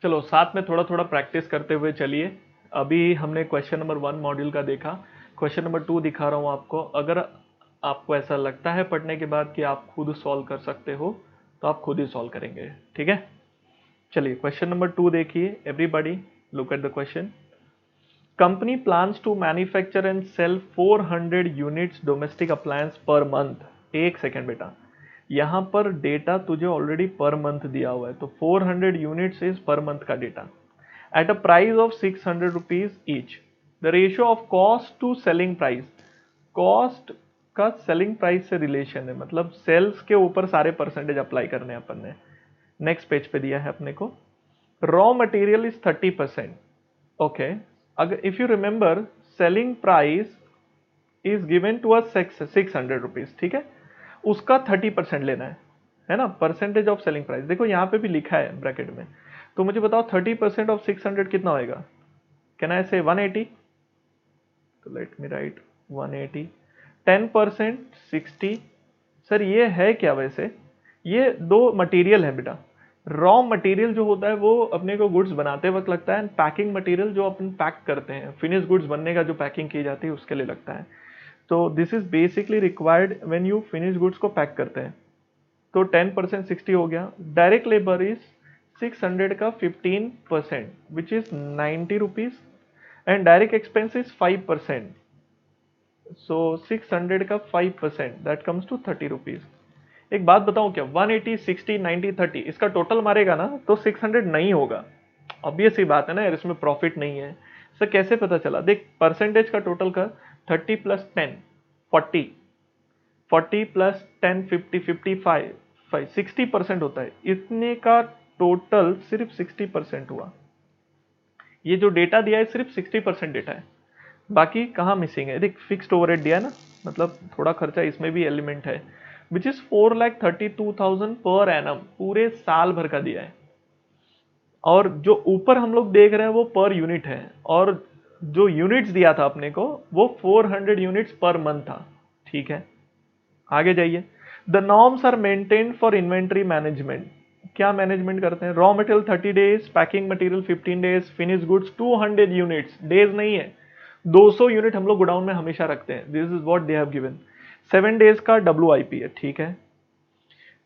चलो साथ में थोड़ा थोड़ा प्रैक्टिस करते हुए चलिए। अभी हमने क्वेश्चन नंबर 1 मॉड्यूल का देखा। क्वेश्चन नंबर 2 दिखा रहा हूँ आपको। अगर आपको ऐसा लगता है पढ़ने के बाद कि आप खुद सॉल्व कर सकते हो तो आप खुद ही सॉल्व करेंगे, ठीक है। चलिए क्वेश्चन नंबर 2 देखिए। Everybody look at the question. Company plans to manufacture and sell 400 units domestic appliance per month. एक सेकेंड बेटा, यहाँ पर डेटा तुझे ऑलरेडी पर मंथ दिया हुआ है, तो 400 यूनिट्स इज पर मंथ का data at a price of 600 rupees each. The ratio of cost to selling price, cost का सेलिंग प्राइस से रिलेशन है, मतलब सेल्स के ऊपर सारे परसेंटेज अप्लाई करने हैं अपन ने। नेक्स्ट पेज पे दिया है अपने को, रॉ मटेरियल इज 30%। ओके, अगर if you remember selling price is given to us 600 rupees, ठीक है, उसका 30% लेना है ना, परसेंटेज ऑफ सेलिंग प्राइस। देखो यहाँ पे भी लिखा है ब्रैकेट में, तो मुझे बताओ 30% ऑफ 600 कितना होएगा। कैन आई से 180? तो लेट मी राइट 180। 10% 60। सर ये है क्या वैसे, ये दो मटेरियल है बेटा। रॉ मटेरियल जो होता है वो अपने को गुड्स बनाते वक्त लगता है, पैकिंग मटेरियल जो अपन पैक करते हैं, फिनिश गुड्स बनने का जो पैकिंग की जाती है उसके लिए लगता है। तो this is basically required when you finish goods को पैक करते हैं। तो 10% 60 हो गया। डायरेक्ट लेबर इज 600 का 15% which is 90 rupees and direct expense is 5%। सो 600 का 5% दैट कम्स टू 30 रुपीज। एक बात बताऊं क्या, 180 60 90 30 इसका टोटल मारेगा ना तो 600 नहीं होगा। ऑब्वियस ही बात है ना यार, इसमें प्रॉफिट नहीं है। सर कैसे पता चला, देख परसेंटेज का टोटल का 30 प्लस 10 40, 40 प्लस 10 50 55 60% होता है। इतने का टोटल सिर्फ 60% हुआ। ये जो डेटा दिया है सिर्फ 60% डेटा है, बाकी कहाँ मिसिंग है। देख फिक्स्ड ओवरहेड दिया है ना, मतलब थोड़ा खर्चा इसमें भी एलिमेंट है, विच इज 4,32,000 पर एनम, पूरे साल भर का दिया है। और जो ऊपर हम लोग देख रहे हैं वो पर यूनिट है, और जो यूनिट्स दिया था अपने को वो 400 यूनिट्स पर मंथ था, ठीक है। आगे जाइए। The norms are maintained for inventory management. क्या मैनेजमेंट करते हैं, raw material 30 days, packing material 15 days, finish goods 200 units, days नहीं है, 200 यूनिट हम लोग गोडाउन में हमेशा रखते हैं। This is what they have given. 7 days का WIP है, ठीक है।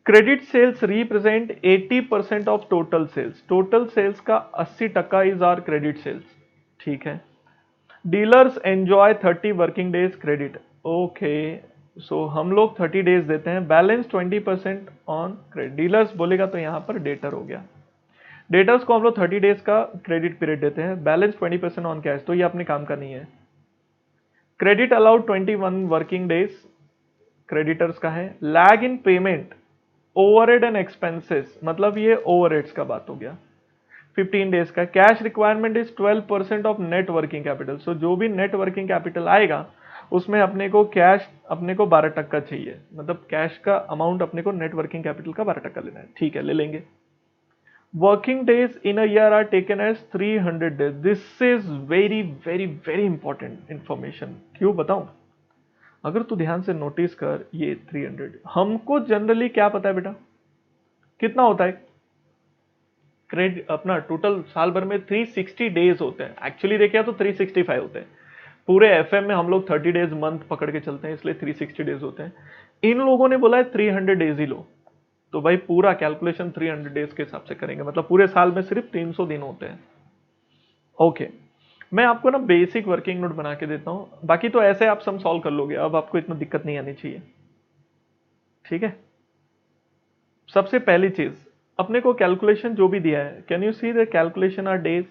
Credit sales represent 80% of total sales, total sales का 80% इज आर क्रेडिट सेल्स, ठीक है। Dealers enjoy 30 working days credit. Okay, so हम लोग 30 डेज देते हैं, बैलेंस 20% ऑन क्रेडिट। डीलर्स बोलेगा तो यहां पर डेटर हो गया। डेटर्स को हम लोग 30 डेज का क्रेडिट पीरियड देते हैं, बैलेंस 20% ऑन कैश, तो ये अपने काम का नहीं है। Credit allowed 21 working days creditors का है। Lag in payment overhead and expenses, मतलब ये ओवरहेड्स का बात हो गया। 15 डेज का। Cash requirement is 12% of net working capital, so जो भी नेट वर्किंग कैपिटल आएगा उसमें अपने को कैश अपने को 12% चाहिए, मतलब कैश का अमाउंट अपने को नेट वर्किंग कैपिटल का 12% लेना है, ठीक है ले लेंगे। Working days in a year are taken as 300 days. This is very very very important information. क्यों बताऊं, अगर तू ध्यान से नोटिस कर, ये 300 हमको जनरली क्या पता है बेटा, कितना होता है क्रेडिट अपना टोटल साल भर में 360 डेज होते हैं। एक्चुअली देखिए तो 365 होते हैं। पूरे एफएम में हम लोग 30 डेज मंथ पकड़ के चलते हैं, इसलिए 360 डेज होते हैं। इन लोगों ने बोला है 300 डेज ही लो, तो भाई पूरा कैलकुलेशन 300 डेज के हिसाब से करेंगे, मतलब पूरे साल में सिर्फ 300 दिन होते हैं। ओके, मैं आपको ना बेसिक वर्किंग नोट बना के देता हूं, बाकी तो ऐसे आप सम सॉल्व कर लोगे, अब आपको इतना दिक्कत नहीं आनी चाहिए, ठीक है। सबसे पहली चीज, अपने को कैलकुलेशन जो भी दिया है, can you see the calculation are days,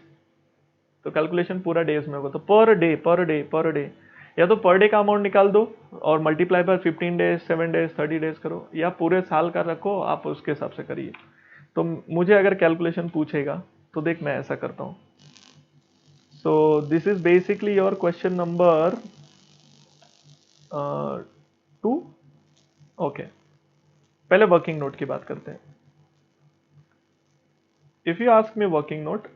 तो कैलकुलेशन पूरा डेज में होगा, तो per day per day per day, या तो पर डे का अमाउंट निकाल दो और multiply by 15 days 7 days 30 days करो, या पूरे साल का रखो, आप उसके हिसाब से करिए। तो मुझे अगर कैलकुलेशन पूछेगा तो देख मैं ऐसा करता हूं। So this is basically your question number 2। Okay, पहले वर्किंग नोट की बात करते हैं। If you ask me working note,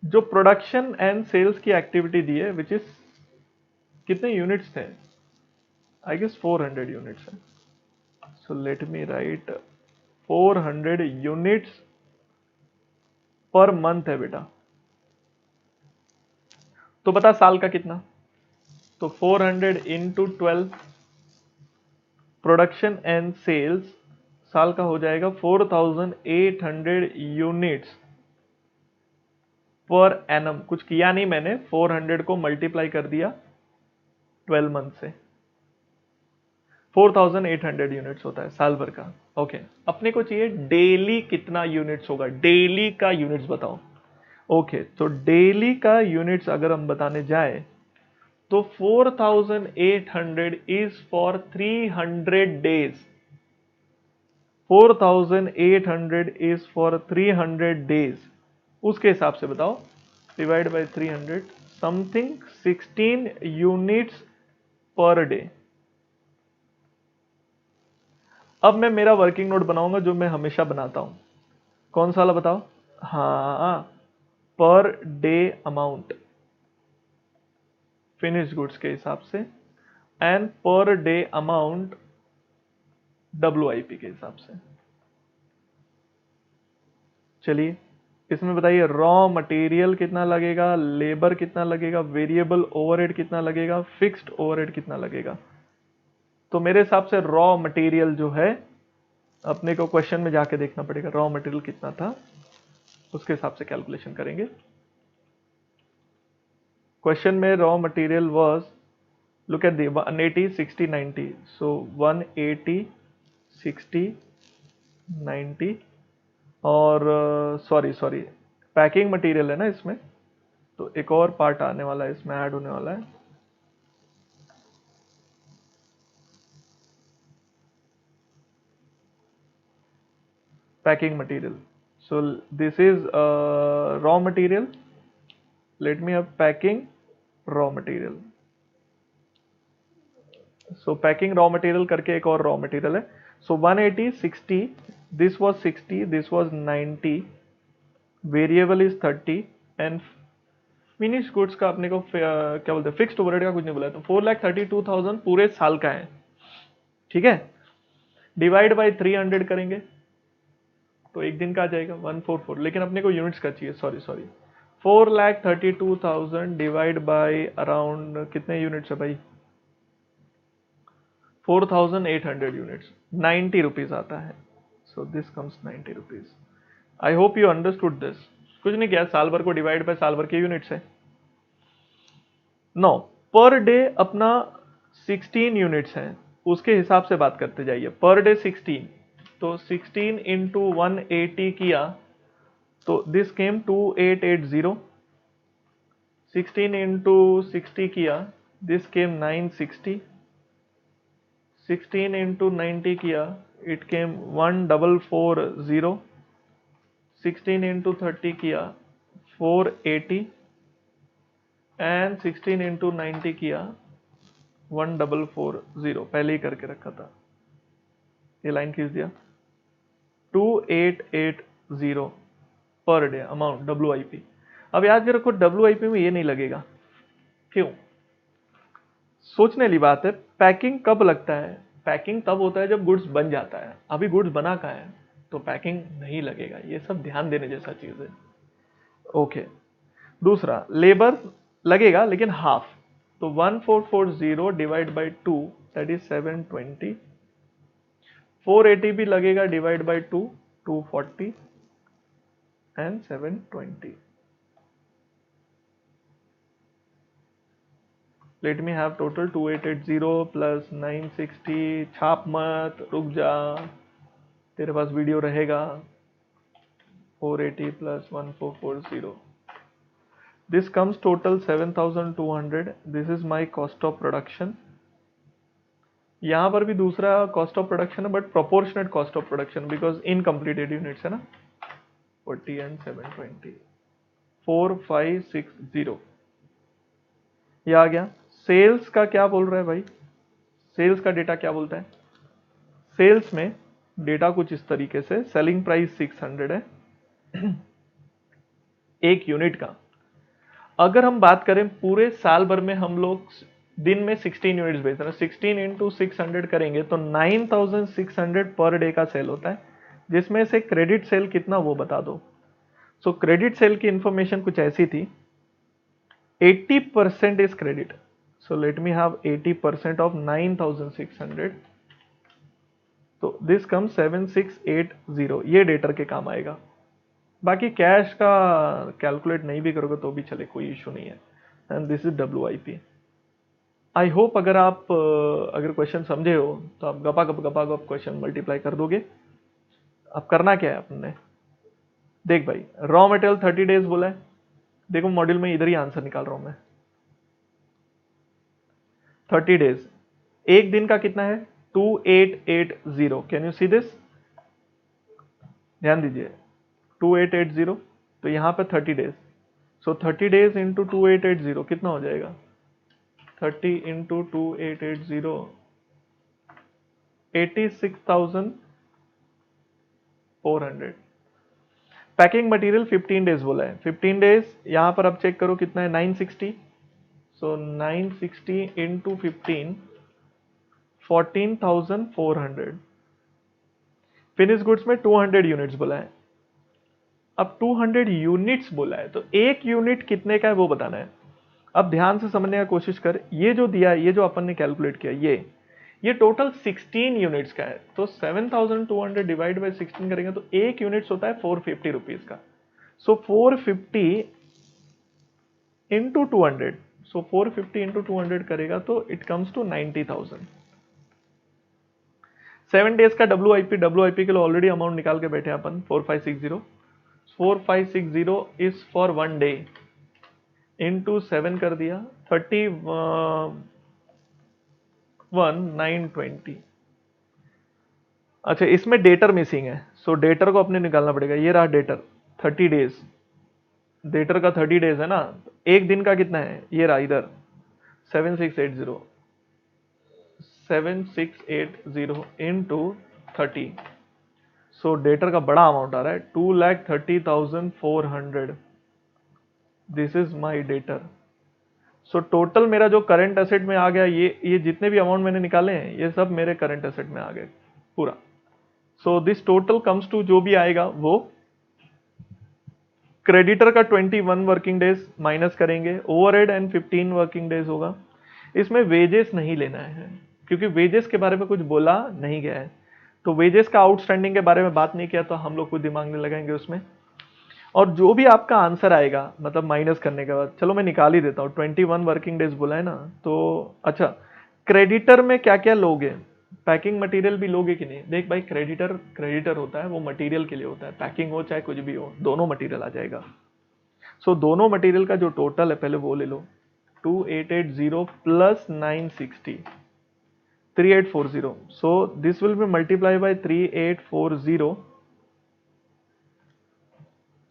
जो प्रोडक्शन एंड सेल्स की एक्टिविटी दी है, विच इज कितने यूनिट्स थे, आई गेस 400 यूनिट्स है। So let me right 400 units per month है बेटा। तो बता साल का कितना, तो 400 इंटू 12 प्रोडक्शन एंड सेल्स साल का हो जाएगा 4800 यूनिट्स पर एनम। कुछ किया नहीं मैंने, 400 को मल्टीप्लाई कर दिया 12 मंथ से, 4800 यूनिट्स होता है साल भर का। ओके, अपने को चाहिए डेली कितना यूनिट्स होगा, डेली का यूनिट्स बताओ। ओके, तो डेली का यूनिट्स अगर हम बताने जाए तो 4800 is for 300 days. 4800 is for 300 days, उसके हिसाब से बताओ, divide by 300, something 16 units per day. अब मैं मेरा वर्किंग नोट बनाऊंगा जो मैं हमेशा बनाता हूं, कौन सा वाला बताओ, हाँ, per day amount finish goods के हिसाब से, and per day amount WIP के हिसाब से। चलिए इसमें बताइए, रॉ मटेरियल कितना लगेगा, लेबर कितना लगेगा, वेरिएबल ओवरहेड कितना लगेगा, फिक्स्ड ओवरहेड कितना लगेगा। तो मेरे हिसाब से रॉ मटेरियल जो है, अपने को क्वेश्चन में जाके देखना पड़ेगा रॉ मटेरियल कितना था, उसके हिसाब से कैलकुलेशन करेंगे। क्वेश्चन में raw material was, look at the 180 60 90, सो 180 60 90, और सॉरी पैकिंग मटेरियल है ना इसमें, तो एक और पार्ट आने वाला है, इसमें ऐड होने वाला है। Packing material, so this is raw material, let me have packing raw material. So packing raw material करके एक और रॉ मटेरियल है। सो 180 60, this was 60, this was 90, variable is 30, and finish goods का अपने को क्या बोलते हैं, फिक्स्ड ओवरहेड का कुछ नहीं बोला है, तो 4,32,000 पूरे साल का है। ठीक है, डिवाइड बाय 300 करेंगे तो एक दिन का आ जाएगा 144, लेकिन अपने को यूनिट्स का चाहिए, सॉरी 4,32,000 डिवाइड बाय अराउंड कितने यूनिट्स है भाई, 4,800 यूनिट्स, 90 रुपीज आता है। So this comes 90 rupees. I hope you understood this. कुछ नहीं किया, साल भर को डिवाइड बाय साल भर के यूनिट्स है। नो, पर डे अपना 16 यूनिट्स हैं, उसके हिसाब से बात करते जाइए। पर डे 16, तो 16 इंटू 180 किया तो दिस केम 2880, 16 इंटू 60 किया दिस केम 960, 16 इंटू 90 किया इट केम 1440, 16 इंटू 30 किया 480, एंड 16 इंटू 90 किया 1440, पहले ही करके रखा था, ये लाइन खींच दिया, 2880 पर डे अमाउंट WIP। अब याद रखो WIP में ये नहीं लगेगा, क्यों, सोचने वाली बात है। पैकिंग कब लगता है, पैकिंग तब होता है जब गुड्स बन जाता है, अभी गुड्स बना कहाँ है, तो पैकिंग नहीं लगेगा। ये सब ध्यान देने जैसा चीज है। ओके, दूसरा लेबर लगेगा लेकिन हाफ, तो 1440 डिवाइड बाई 2 दैट इज 720, 480 भी लगेगा divide by 2 240, and 720। Let me have total 2880 plus 960, छाप मत, रुक जा, तेरे पास वीडियो रहेगा। 480 plus 1440, this comes total 7200, this is my cost of production। यहां पर भी दूसरा कॉस्ट ऑफ प्रोडक्शन है, but proportionate cost of production because incompleted units है ना। 40 एंड 720, 4560, ये आ गया। सेल्स का क्या बोल रहा है भाई, सेल्स का डेटा क्या बोलता है, सेल्स में डेटा कुछ इस तरीके से, सेलिंग प्राइस 600 है एक यूनिट का। अगर हम बात करें पूरे साल भर में हम लोग दिन में 16 यूनिट्स बेच रहे हैं, 16 इंटू 600 करेंगे तो 9600 पर डे का सेल होता है, जिसमें से क्रेडिट सेल कितना वो बता दो। सो क्रेडिट सेल की इंफॉर्मेशन कुछ ऐसी थी, 80% is credit, so let me have 80% of 9600, तो दिस कम 7680, ये डेटर के काम आएगा। बाकी कैश का कैलकुलेट नहीं भी करोगे तो भी चले, कोई इशू नहीं है। And this is WIP। I hope अगर आप अगर क्वेश्चन समझे हो तो आप गपा गप क्वेश्चन मल्टीप्लाई कर दोगे। अब करना क्या है अपने, देख भाई रॉ मटेरियल 30 डेज बोला है, देखो मॉड्यूल में इधर ही आंसर निकाल रहा हूं मैं। 30 डेज, एक दिन का कितना है 2880, कैन यू सी दिस, ध्यान दीजिए 2880, तो यहां पे 30 डेज, सो 30 डेज इंटू 2880 कितना हो जाएगा, 30 इंटू 2880, 86,400। पैकिंग मटेरियल 15 डेज बोला है, 15 डेज यहां पर अब चेक करो कितना है 960, सो 960 इंटू 15, 14,400। फिनिश गुड्स में 200 यूनिट्स बोला है, अब 200 यूनिट्स बोला है तो एक यूनिट कितने का है वो बताना है। अब ध्यान से समझने का कोशिश कर, ये जो दिया है, ये जो अपन ने कैलकुलेट किया, ये टोटल 16 यूनिट्स का है, तो 7200 डिवाइड बाई 16 करेंगे तो एक यूनिट्स होता है 450 रुपीज का, सो 450 इंटू 200, सो 450 इंटू 200 करेगा तो इट कम्स टू 90,000। 7 डेज का WIP के लिए ऑलरेडी अमाउंट निकाल के बैठे अपन 4560 इज फॉर 1 डे, इंटू 7 कर दिया 31,920। अच्छा इसमें डेटर मिसिंग है, सो डेटर को अपने निकालना पड़ेगा, ये रहा डेटर 30 डेज, डेटर का 30 डेज है ना, एक दिन का कितना है, ये रहा इधर 7680 इंटू 30, सो डेटर का बड़ा अमाउंट आ रहा है 2,30,400, this is my debtor. So total मेरा जो करंट एसेट में आ गया, ये जितने भी अमाउंट मैंने निकाले हैं ये सब मेरे करंट एसेट में आ गए पूरा। So this total comes to, जो भी आएगा वो क्रेडिटर का 21 वर्किंग डेज माइनस करेंगे, ओवरहेड एंड 15 वर्किंग डेज होगा। इसमें वेजेस नहीं लेना है क्योंकि वेजेस के बारे में कुछ बोला नहीं गया है, तो वेजेस का आउटस्टैंडिंग के बारे में बात नहीं किया तो हम लोग कुछ दिमाग नहीं लगाएंगे उसमें। और जो भी आपका आंसर आएगा मतलब माइनस करने के बाद, चलो मैं निकाल ही देता हूँ, 21 वर्किंग डेज बोला है ना, तो अच्छा क्रेडिटर में क्या क्या लोगे, पैकिंग मटेरियल भी लोगे कि नहीं, देख भाई क्रेडिटर होता है वो मटेरियल के लिए होता है, पैकिंग हो चाहे कुछ भी हो दोनों मटेरियल आ जाएगा। सो दोनों मटेरियल का जो टोटल है पहले वो ले लो, 2880 plus 960, 3840, so this will be multiply by 3840,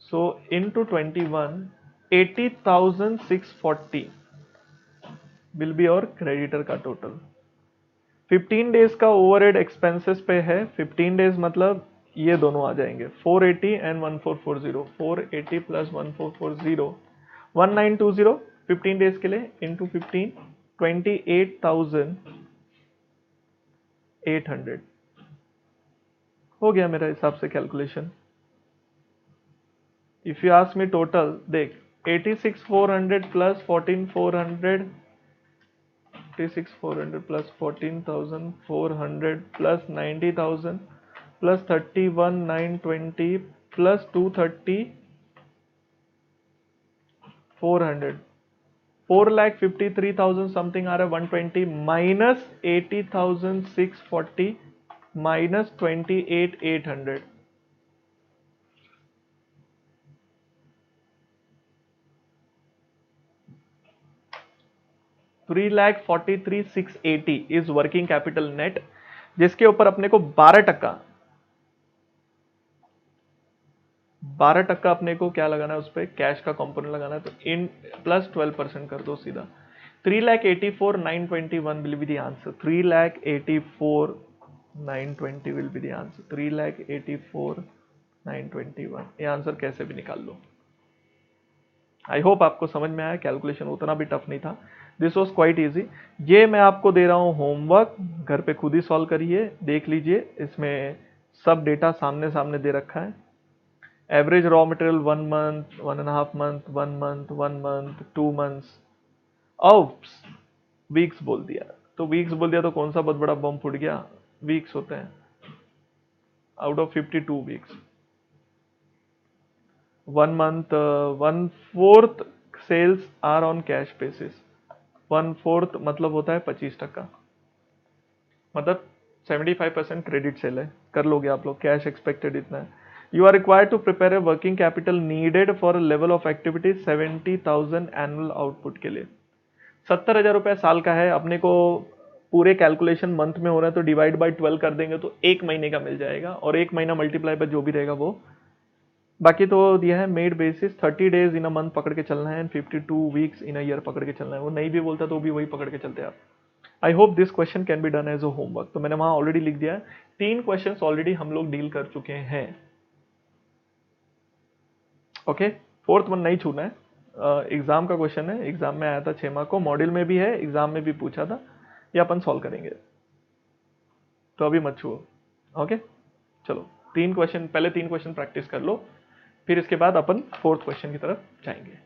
so into 21, 80,640 will be our creditor का टोटल। 15 डेज का ओवरहेड एक्सपेंसेस पे है, 15 डेज मतलब ये दोनों आ जाएंगे 480 एंड 1440, 480 प्लस 1440, 1920 15 डेज के लिए इंटू 15, 28,800 हो गया मेरा हिसाब से calculation. If you ask me total, देख 86,400 plus 14,400, 86,400 plus 14,400 plus 90,000 plus 31,920 plus 230,400, 4,53,000 something आ रहा है 120, minus 80,640 minus 28,800, $3,43,680 is working capital net, जिसके ऊपर अपने को 12% अपने को क्या लगाना है, उस पर कैश का कंपोनेंट लगाना है, तो इन प्लस 12% कर दो सीधा। 3,84,921 will be the answer, 3,84,920 will be the answer, 3,84,921, ये आंसर कैसे भी निकाल लो। आई होप आपको समझ में आया, कैलकुलेशन उतना भी टफ नहीं था, दिस वॉज क्वाइट ईजी। ये मैं आपको दे रहा हूँ होमवर्क, घर पे खुद ही सॉल्व करिए, देख लीजिए इसमें सब डेटा सामने सामने दे रखा है। Average raw material 1 month, 1.5 month, 1 month, 1 month, 2 months, ops weeks बोल दिया। तो वीक्स बोल दिया तो कौन सा बहुत बड़ा बम फूट गया, वीक्स होते हैं out of 52 weeks. 1 month, 1/4 sales are on cash basis. 1/4 मतलब होता है 25%, मतलब 75% क्रेडिट सेल है, कर लोगे आप लोग। कैश एक्सपेक्टेड इतना है। You are required to prepare a working capital needed for a level of activity 70,000 annual output के लिए। 70,000 रुपये साल का है अपने को। पूरे कैलकुलेशन मंथ में हो रहा है तो डिवाइड बाय 12 कर देंगे तो एक महीने का मिल जाएगा, और एक महीना मल्टीप्लाई पर जो भी रहेगा वो। बाकी तो दिया है made basis 30 days in a month पकड़ के चलना है and 52 weeks in a year पकड़ के चलना है। वो नहीं भी बोलता तो भी वही पकड़ के चलते हैं आप। I hope this question can be done as a homework. तो मैंने वहां ऑलरेडी लिख दिया है। 3 क्वेश्चन ऑलरेडी हम लोग डील कर चुके हैं। ओके, फोर्थ वन नहीं छूना है। एग्जाम का क्वेश्चन है, एग्जाम में आया था 6 मार्क को, मॉड्यूल में भी है, एग्जाम में भी पूछा था। ये अपन सॉल्व करेंगे, तो अभी मत छुओ। ओके, चलो 3 क्वेश्चन, पहले 3 क्वेश्चन प्रैक्टिस कर लो, फिर इसके बाद अपन फोर्थ क्वेश्चन की तरफ जाएंगे।